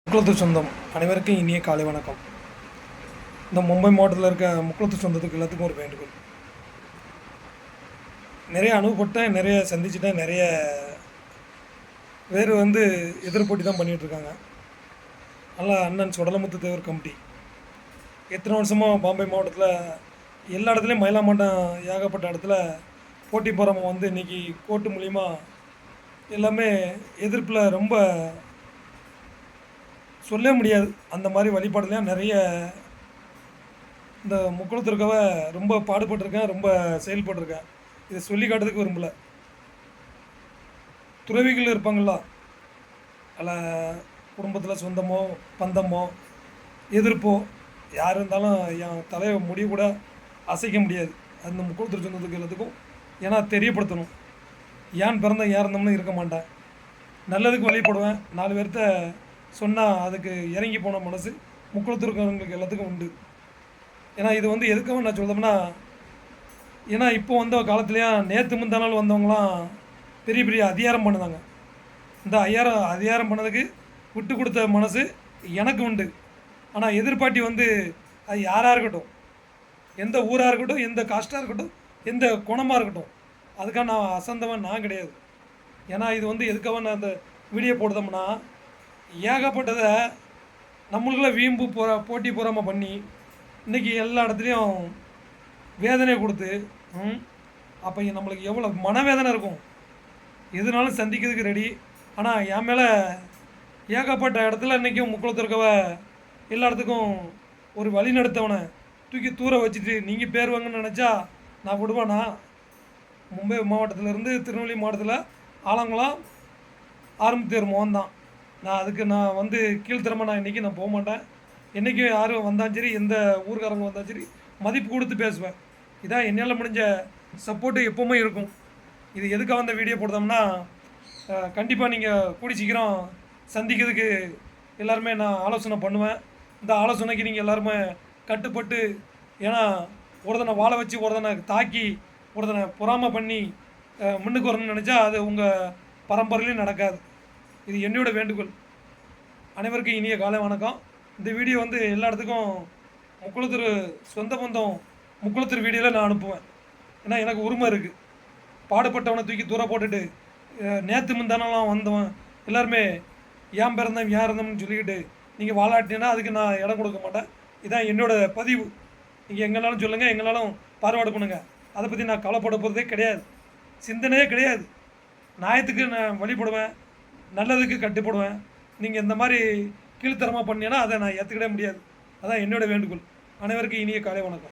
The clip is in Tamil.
முக்குளத்து சொந்தம் அனைவருக்கும் இனிய காலை வணக்கம். இந்த மும்பை மாவட்டத்தில் இருக்க முக்குளத்து சொந்தத்துக்கு எல்லாத்துக்கும் ஒரு வேண்டுகோள். நிறைய அனுபவப்பட்டேன், நிறைய சந்திச்சுட்டேன், நிறைய பேர் எதிர்போட்டி தான் பண்ணிகிட்ருக்காங்க. நல்லா அண்ணன் சுடலமுத்து தேவர் கமிட்டி எத்தனை வருஷமாக பாம்பே மாவட்டத்தில் எல்லா இடத்துலையும் மயிலாமாட்டம் ஏகப்பட்ட இடத்துல போட்டி போகிறவங்க இன்றைக்கி கோர்ட்டு மூலிமா எல்லாமே எதிர்ப்பில் ரொம்ப சொல்ல முடியாது. அந்த மாதிரி வழிபாடுலையும் நிறைய இந்த முக்குளத்திற்காக ரொம்ப பாடுபட்டிருக்கேன், ரொம்ப செயல்பட்டிருக்கேன். இதை சொல்லி காட்டுறதுக்கு விரும்பலை. துறவிகள் இருப்பாங்களா, அதில் குடும்பத்தில் சொந்தமோ பந்தமோ எதிர்ப்போ யார் இருந்தாலும் என் தலையை முடிய கூட அசைக்க முடியாது. அந்த முக்குளத்தூர் சொந்தத்துக்கு எல்லாத்துக்கும் ஏன்னா தெரியப்படுத்தணும். ஏன் பிறந்தேன் ஏன் இருந்தோம்னு இருக்க மாட்டேன். நல்லதுக்கு வழிபடுவேன். 4 பேர்த்த சொன்னால் அதுக்கு இறங்கி போன மனசு முக்குளத்தூர்காரங்களுக்கு எல்லாத்துக்கும் உண்டு. ஏன்னா இது எதுக்காக நான் சொல்லுதோம்னா, ஏன்னா இப்போ வந்த காலத்துலேயே நேற்று முந்தா நாள் வந்தவங்களாம் பெரிய பெரிய அதிகாரம் பண்ணுதாங்க. இந்த அதிகாரம் பண்ணதுக்கு விட்டு கொடுத்த மனசு எனக்கு உண்டு. ஆனால் எதிர்பார்ட்டி அது யாராக இருக்கட்டும், எந்த ஊராக இருக்கட்டும், எந்த காஸ்ட்டாக இருக்கட்டும், எந்த குணமாக இருக்கட்டும், அதுக்காக நான் அசந்தவன் நான் கிடையாது. ஏன்னா இது எதுக்காக நான் அந்த வீடியோ போடுதோம்னா, ஏகப்பட்டதை நம்மளுக்குள்ள வீம்பு போட்டி போகாமல் பண்ணி இன்றைக்கி எல்லா இடத்துலையும் வேதனை கொடுத்து அப்போ நம்மளுக்கு எவ்வளோ மனவேதனை இருக்கும். எதுனாலும் சந்திக்கிறதுக்கு ரெடி. ஆனால் என் மேலே ஏகப்பட்ட இடத்துல இன்றைக்கும் முக்குளத்திற்கவ எல்லா இடத்துக்கும் ஒரு வழி நடத்தவனை தூக்கி தூர வச்சுட்டு நீங்கள் பேர் வாங்கன்னு நினச்சா நான் விடுவேனா? மும்பை மாவட்டத்திலேருந்து திருநெல்வேலி மாவட்டத்தில் ஆலங்குளம் ஆரம்பத்தேர் மோகன் தான். நான் கீழ்த்தரமாக நான் இன்றைக்கி நான் போக மாட்டேன். என்றைக்கும் யாரும் வந்தாலும் சரி, எந்த ஊர்காரங்க வந்தாலும் சரி, மதிப்பு கொடுத்து பேசுவேன். இதான் என்னால் முடிஞ்ச சப்போர்ட்டு எப்போவுமே இருக்கும். இது எதுக்காக அந்த வீடியோ போடுதோம்னா, கண்டிப்பாக நீங்கள் கூடி சீக்கிரம் சந்திக்கிறதுக்கு எல்லாருமே நான் ஆலோசனை பண்ணுவேன். இந்த ஆலோசனைக்கு நீங்கள் எல்லாருமே கட்டுப்பட்டு, ஏன்னா ஒருத்தனை வாழ வச்சு ஒருத்தனை தாக்கி ஒருத்தனை பொறாமை பண்ணி முன்னுக்கு வரணும்னு நினச்சா அது உங்கள் பரம்பரையிலையும் நடக்காது. இது என்னோட வேண்டுகோள். அனைவருக்கும் இனிய காலை வணக்கம். இந்த வீடியோ எல்லா இடத்துக்கும் முக்குளத்தூர் சொந்த பந்தம் முக்குளத்தூர் வீடியோவில் நான் அனுப்புவேன். ஏன்னா எனக்கு உரிமை இருக்குது. பாடுபட்டவனை தூக்கி தூரம் போட்டுட்டு நேற்று முந்தானெல்லாம் வந்தவன் எல்லாருமே ஏன் பிறந்தேன் ஏன் இருந்தோம்னு சொல்லிக்கிட்டு நீங்கள் வாழாட்டினா அதுக்கு நான் இடம் கொடுக்க மாட்டேன். இதான் என்னோடய பதிவு. நீங்கள் எங்கேனாலும் சொல்லுங்கள், எங்கேனாலும் பார்வையாடு பண்ணுங்கள். அதை பற்றி நான் கவலைப்பட போகிறதே கிடையாது, சிந்தனையே கிடையாது. நியாயத்துக்கு நான் வழிபடுவேன், நல்லதுக்கு கட்டுப்படுவேன். நீங்கள் இந்த மாதிரி கீழ்த்தரமாக பண்ணீங்கன்னா அதை நான் ஏற்றுக்கிட முடியாது. அதான் என்னோடய வேண்டுகோள். அனைவருக்கும் இனிய காலை வணக்கம்.